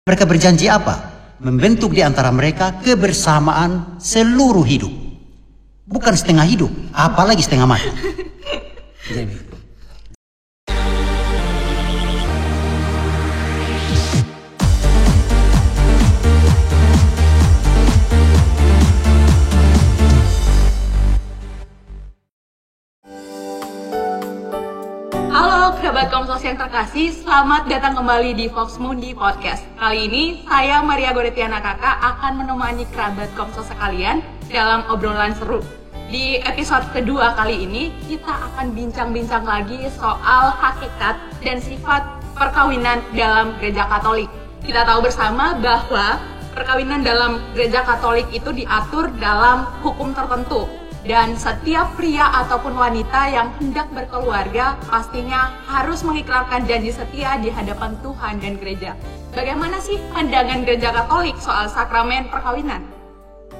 Mereka berjanji apa? Membentuk di antara mereka kebersamaan seluruh hidup. Bukan setengah hidup, apalagi setengah mati. Jadi, Kerabat Komsos yang terkasih, selamat datang kembali di Vox Mundi Podcast. Kali ini, saya Maria Goretiana Kakak akan menemani kerabat Komsos sekalian dalam obrolan seru. Di episode kedua kali ini, kita akan bincang-bincang lagi soal hakikat dan sifat perkawinan dalam Gereja Katolik. Kita tahu bersama bahwa perkawinan dalam Gereja Katolik itu diatur dalam hukum tertentu. Dan setiap pria ataupun wanita yang hendak berkeluarga pastinya harus mengikrarkan janji setia di hadapan Tuhan dan gereja. Bagaimana sih pandangan Gereja Katolik soal sakramen perkawinan?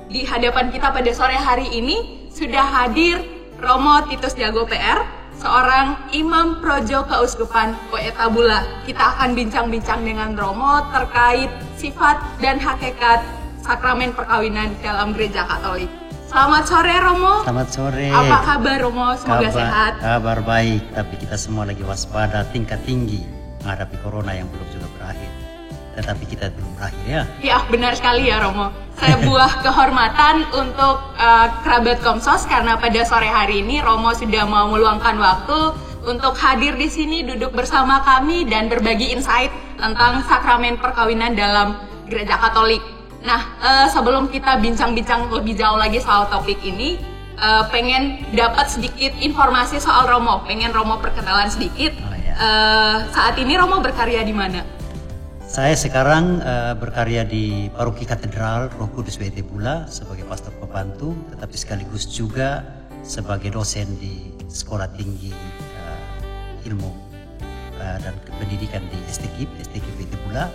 Di hadapan kita pada sore hari ini sudah hadir Romo Titus Jago PR, seorang imam projo keuskupan Koetabula. Kita akan bincang-bincang dengan Romo terkait sifat dan hakikat sakramen perkawinan dalam Gereja Katolik. Selamat sore Romo. Selamat sore. Apa kabar Romo? Semoga sehat. Kabar baik, tapi kita semua lagi waspada tingkat tinggi menghadapi corona yang belum juga berakhir. Tetapi kita belum berakhir ya. Iya benar sekali ya Romo. Saya buah kehormatan untuk kerabat Komsos karena pada sore hari ini Romo sudah mau meluangkan waktu untuk hadir di sini duduk bersama kami dan berbagi insight tentang sakramen perkawinan dalam Gereja Katolik. Nah, sebelum kita bincang-bincang lebih jauh lagi soal topik ini, pengen dapat sedikit informasi soal Romo. Pengen Romo perkenalan sedikit. Saat ini Romo berkarya di mana? Saya sekarang berkarya di Paroki Katedral Roh Kudus Koetabula sebagai pastor pembantu, tetapi sekaligus juga sebagai dosen di Sekolah Tinggi Ilmu dan Pendidikan di STKIP Koetabula.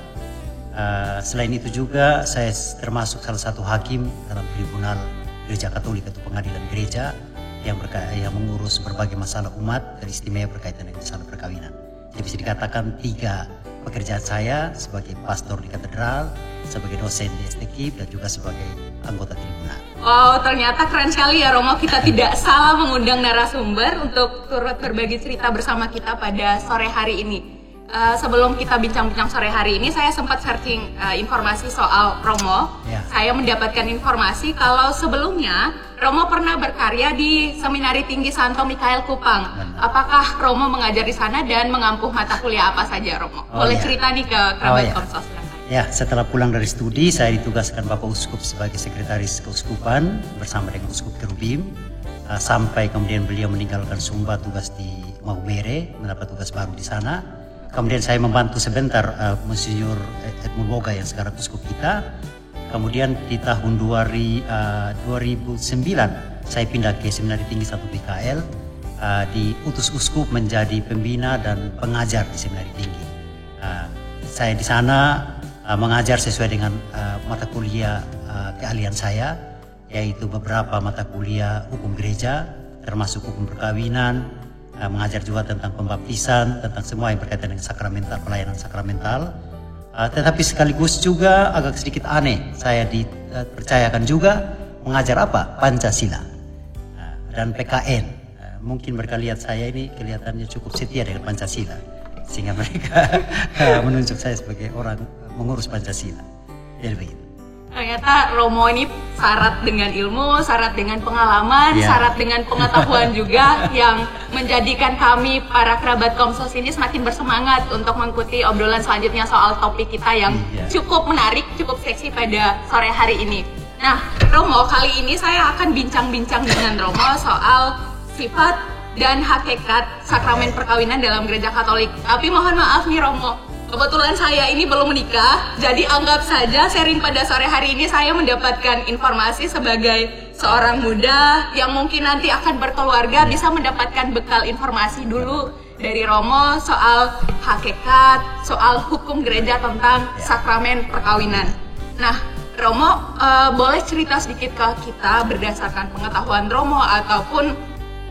Selain itu juga saya termasuk salah satu hakim dalam tribunal Gereja Katolik atau pengadilan gereja yang mengurus berbagai masalah umat dan istimewa berkaitan dengan masalah perkawinan. Jadi bisa dikatakan 3 pekerjaan saya sebagai pastor di katedral, sebagai dosen di STKIP dan juga sebagai anggota tribunal. Oh, ternyata keren sekali ya Romo, kita tidak salah mengundang narasumber untuk turut berbagi cerita bersama kita pada sore hari ini. Sebelum kita bincang-bincang sore hari ini, saya sempat searching informasi soal Romo. Saya mendapatkan informasi kalau sebelumnya Romo pernah berkarya di Seminari Tinggi Santo Mikael Kupang. Apakah Romo mengajar di sana dan mengampuh mata kuliah apa saja Romo? Boleh cerita nih ke kerabat Komsos. Ya, setelah pulang dari studi, saya ditugaskan Bapak Uskup sebagai sekretaris keuskupan bersama dengan Uskup Kerubim. Sampai kemudian beliau meninggalkan Sumba, tugas di Maumere, mendapat tugas baru di sana. Kemudian saya membantu sebentar Monsinyur Edmund Boga yang sekarang uskup kita. Kemudian di tahun 2009 saya pindah ke Seminari Tinggi Santo Mikael, diutus uskup menjadi pembina dan pengajar di Seminari Tinggi. Saya di sana mengajar sesuai dengan mata kuliah keahlian saya, yaitu beberapa mata kuliah hukum gereja, termasuk hukum perkawinan, mengajar juga tentang pembaptisan, tentang semua yang berkaitan dengan sakramental, pelayanan sakramental. Tetapi sekaligus juga agak sedikit aneh, saya dipercayakan juga mengajar apa? Pancasila dan PKN. Mungkin mereka lihat saya ini kelihatannya cukup setia dengan Pancasila, sehingga mereka menunjuk saya sebagai orang mengurus Pancasila. Jadi begitu. Ternyata Romo ini syarat dengan ilmu, syarat dengan pengalaman, syarat dengan pengetahuan juga yang menjadikan kami para kerabat Komsos ini semakin bersemangat untuk mengikuti obrolan selanjutnya soal topik kita yang cukup menarik, cukup seksi pada sore hari ini. Nah, Romo, kali ini saya akan bincang-bincang dengan Romo soal sifat dan hakikat sakramen perkawinan dalam Gereja Katolik. Tapi mohon maaf nih Romo, kebetulan saya ini belum menikah, jadi anggap saja sharing pada sore hari ini saya mendapatkan informasi sebagai seorang muda yang mungkin nanti akan berkeluarga, bisa mendapatkan bekal informasi dulu dari Romo soal hakikat, soal hukum gereja tentang sakramen perkawinan. Nah, Romo boleh cerita sedikit ke kita berdasarkan pengetahuan Romo ataupun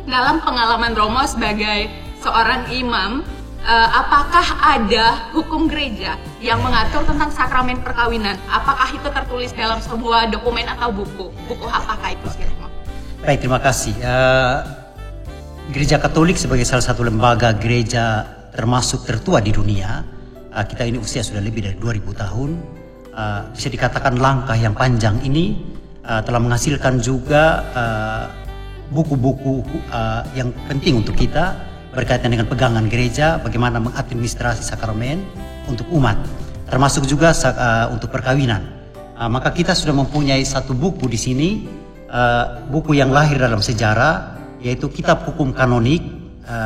dalam pengalaman Romo sebagai seorang imam, apakah ada hukum gereja yang mengatur tentang sakramen perkawinan? Apakah itu tertulis dalam sebuah dokumen atau buku? Buku apakah itu sih, Romo? Baik, terima kasih. Gereja Katolik sebagai salah satu lembaga gereja termasuk tertua di dunia, kita ini usia sudah lebih dari 2000 tahun. Bisa dikatakan langkah yang panjang ini telah menghasilkan juga buku-buku yang penting untuk kita berkaitan dengan pegangan gereja, bagaimana mengadministrasi sakramen untuk umat, termasuk juga untuk perkawinan. Maka kita sudah mempunyai satu buku di sini, buku yang lahir dalam sejarah, yaitu Kitab Hukum Kanonik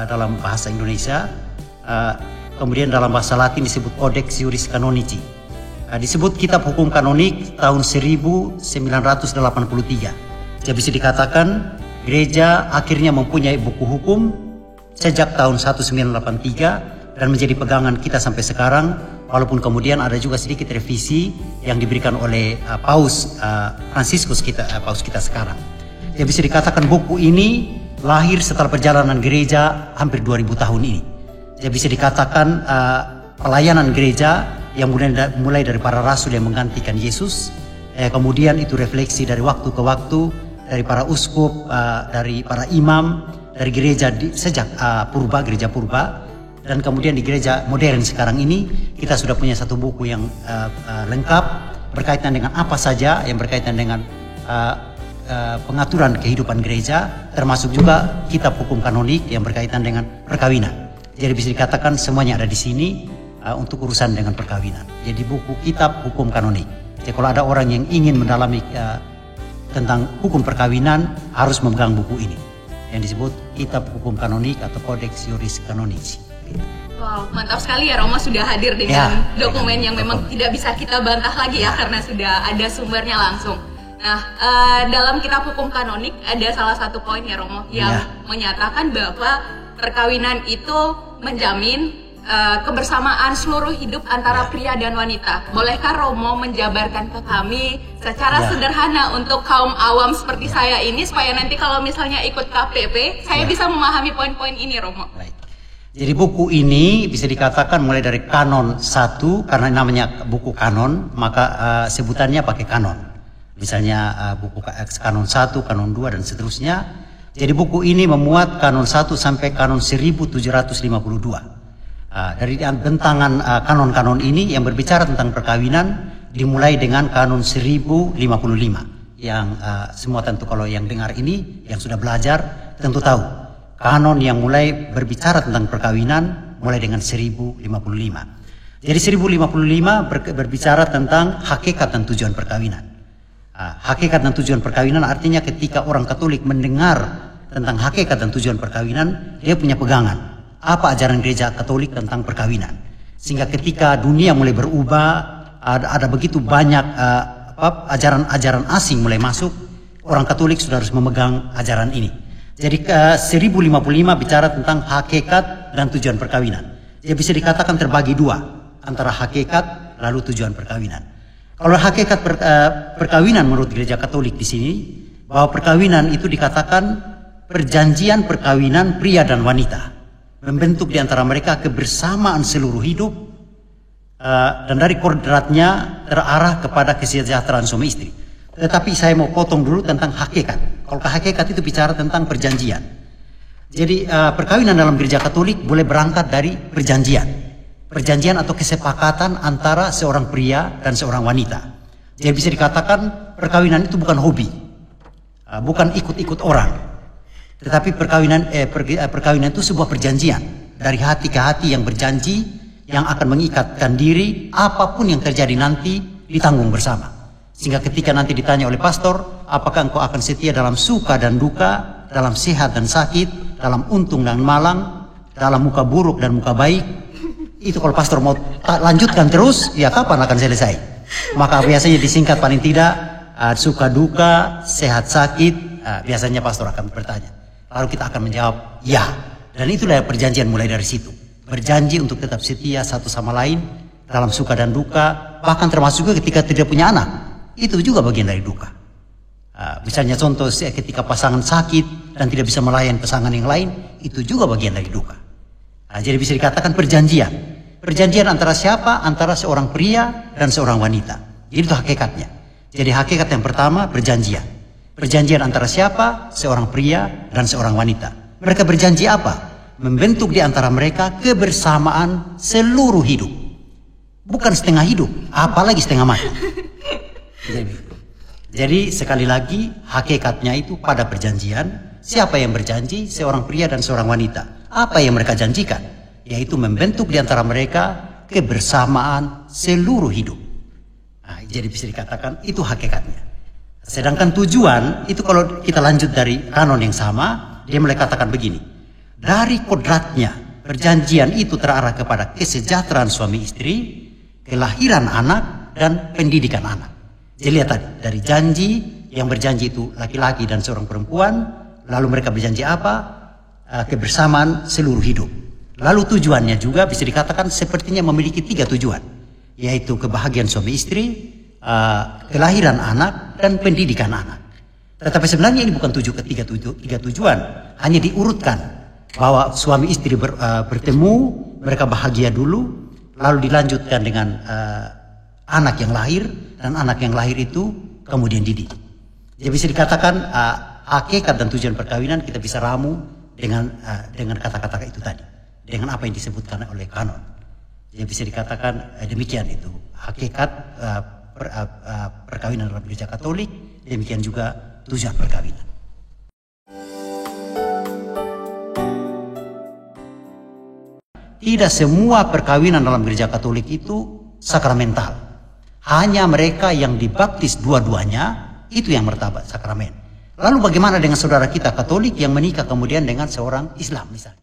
dalam bahasa Indonesia. Kemudian dalam bahasa Latin disebut Codex Iuris Canonici. Disebut Kitab Hukum Kanonik tahun 1983. Jadi bisa dikatakan gereja akhirnya mempunyai buku hukum sejak tahun 1983 dan menjadi pegangan kita sampai sekarang, walaupun kemudian ada juga sedikit revisi yang diberikan oleh Paus Fransiskus Paus kita sekarang. Jadi bisa dikatakan buku ini lahir setelah perjalanan gereja hampir 2000 tahun ini. Jadi bisa dikatakan pelayanan gereja yang mulai dari para rasul yang menggantikan Yesus, kemudian itu refleksi dari waktu ke waktu, dari para uskup, dari para imam, dari gereja sejak gereja purba, dan kemudian di gereja modern sekarang ini kita sudah punya satu buku yang lengkap berkaitan dengan apa saja yang berkaitan dengan pengaturan kehidupan gereja, termasuk juga Kitab Hukum Kanonik yang berkaitan dengan perkawinan. Jadi bisa dikatakan semuanya ada di sini untuk urusan dengan perkawinan. Jadi buku Kitab Hukum Kanonik. Jadi kalau ada orang yang ingin mendalami tentang hukum perkawinan harus memegang buku ini yang disebut Kitab Hukum Kanonik atau Codex Iuris Canonici. Wow, mantap sekali ya Romo sudah hadir dengan dokumen yang memang tidak bisa kita bantah lagi ya karena sudah ada sumbernya langsung. Nah, dalam Kitab Hukum Kanonik ada salah satu poin ya Romo yang menyatakan bahwa perkawinan itu menjamin kebersamaan seluruh hidup antara pria dan wanita. Bolehkah Romo menjabarkan ke kami secara sederhana untuk kaum awam seperti saya ini supaya nanti kalau misalnya ikut KPP saya bisa memahami poin-poin ini, Romo? Baik. Jadi buku ini bisa dikatakan mulai dari kanon 1, karena namanya buku kanon maka sebutannya pakai kanon. Misalnya buku kanon 1, kanon 2 dan seterusnya. Jadi buku ini memuat kanon 1 sampai kanon 1752. Dari bentangan kanon-kanon ini yang berbicara tentang perkawinan dimulai dengan kanon 1055 yang semua tentu kalau yang dengar ini yang sudah belajar tentu tahu kanon yang mulai berbicara tentang perkawinan mulai dengan 1055. Jadi 1055 berbicara tentang hakikat dan tujuan perkawinan. Hakikat dan tujuan perkawinan artinya ketika orang Katolik mendengar tentang hakikat dan tujuan perkawinan, dia punya pegangan apa ajaran gereja Katolik tentang perkawinan. Sehingga ketika dunia mulai berubah, ada begitu banyak ajaran-ajaran asing mulai masuk, orang Katolik sudah harus memegang ajaran ini. Jadi 1055 bicara tentang hakikat dan tujuan perkawinan. Jadi bisa dikatakan terbagi dua antara hakikat lalu tujuan perkawinan. Kalau hakikat perkawinan menurut gereja Katolik di sini, bahwa perkawinan itu dikatakan perjanjian perkawinan pria dan wanita, membentuk di antara mereka kebersamaan seluruh hidup, dan dari kodratnya terarah kepada kesejahteraan suami istri. Tetapi saya mau potong dulu tentang hakikat. Kalau hakikat itu bicara tentang perjanjian. Jadi perkawinan dalam gereja Katolik boleh berangkat dari perjanjian atau kesepakatan antara seorang pria dan seorang wanita. Jadi bisa dikatakan perkawinan itu bukan hobi, bukan ikut-ikut orang. Tetapi perkawinan itu sebuah perjanjian dari hati ke hati yang berjanji, yang akan mengikatkan diri apapun yang terjadi nanti ditanggung bersama. Sehingga ketika nanti ditanya oleh pastor, apakah engkau akan setia dalam suka dan duka, dalam sehat dan sakit, dalam untung dan malang, dalam muka buruk dan muka baik, itu kalau pastor mau lanjutkan terus, ya kapan akan selesai? Maka biasanya disingkat paling tidak suka duka, sehat sakit, biasanya pastor akan bertanya. Lalu kita akan menjawab ya. Dan itulah perjanjian mulai dari situ. Berjanji untuk tetap setia satu sama lain dalam suka dan duka. Bahkan termasuk juga ketika tidak punya anak. Itu juga bagian dari duka. Misalnya contoh ketika pasangan sakit dan tidak bisa melayani pasangan yang lain. Itu juga bagian dari duka. Jadi bisa dikatakan perjanjian. Perjanjian antara siapa? Antara seorang pria dan seorang wanita. Itu hakikatnya. Jadi hakikat yang pertama perjanjian. Perjanjian antara siapa? Seorang pria dan seorang wanita. Mereka berjanji apa? Membentuk di antara mereka kebersamaan seluruh hidup. Bukan setengah hidup, apalagi setengah mati. Jadi sekali lagi hakikatnya itu pada perjanjian. Siapa yang berjanji? Seorang pria dan seorang wanita. Apa yang mereka janjikan? Yaitu membentuk di antara mereka kebersamaan seluruh hidup. Jadi bisa dikatakan itu hakikatnya. Sedangkan tujuan itu kalau kita lanjut dari kanon yang sama, dia mulai katakan begini. Dari kodratnya perjanjian itu terarah kepada kesejahteraan suami istri, kelahiran anak, dan pendidikan anak. Jadi lihat tadi, dari janji yang berjanji itu laki-laki dan seorang perempuan, lalu mereka berjanji apa? Kebersamaan seluruh hidup. Lalu tujuannya juga bisa dikatakan sepertinya memiliki 3 tujuan, yaitu kebahagiaan suami istri, kelahiran anak, dan pendidikan anak. Tetapi sebenarnya ini bukan tiga tujuan, hanya diurutkan bahwa suami istri bertemu, mereka bahagia dulu, lalu dilanjutkan dengan anak yang lahir, dan anak yang lahir itu kemudian didik. Jadi bisa dikatakan hakikat dan tujuan perkawinan kita bisa ramu dengan kata-kata itu tadi, dengan apa yang disebutkan oleh kanon. Jadi bisa dikatakan demikian itu hakikat perkawinan dalam Gereja Katolik, demikian juga tujuan perkawinan. Tidak semua perkawinan dalam Gereja Katolik itu sakramental. Hanya mereka yang dibaptis dua-duanya itu yang martabat sakramen. Lalu bagaimana dengan saudara kita Katolik yang menikah kemudian dengan seorang Islam misalnya?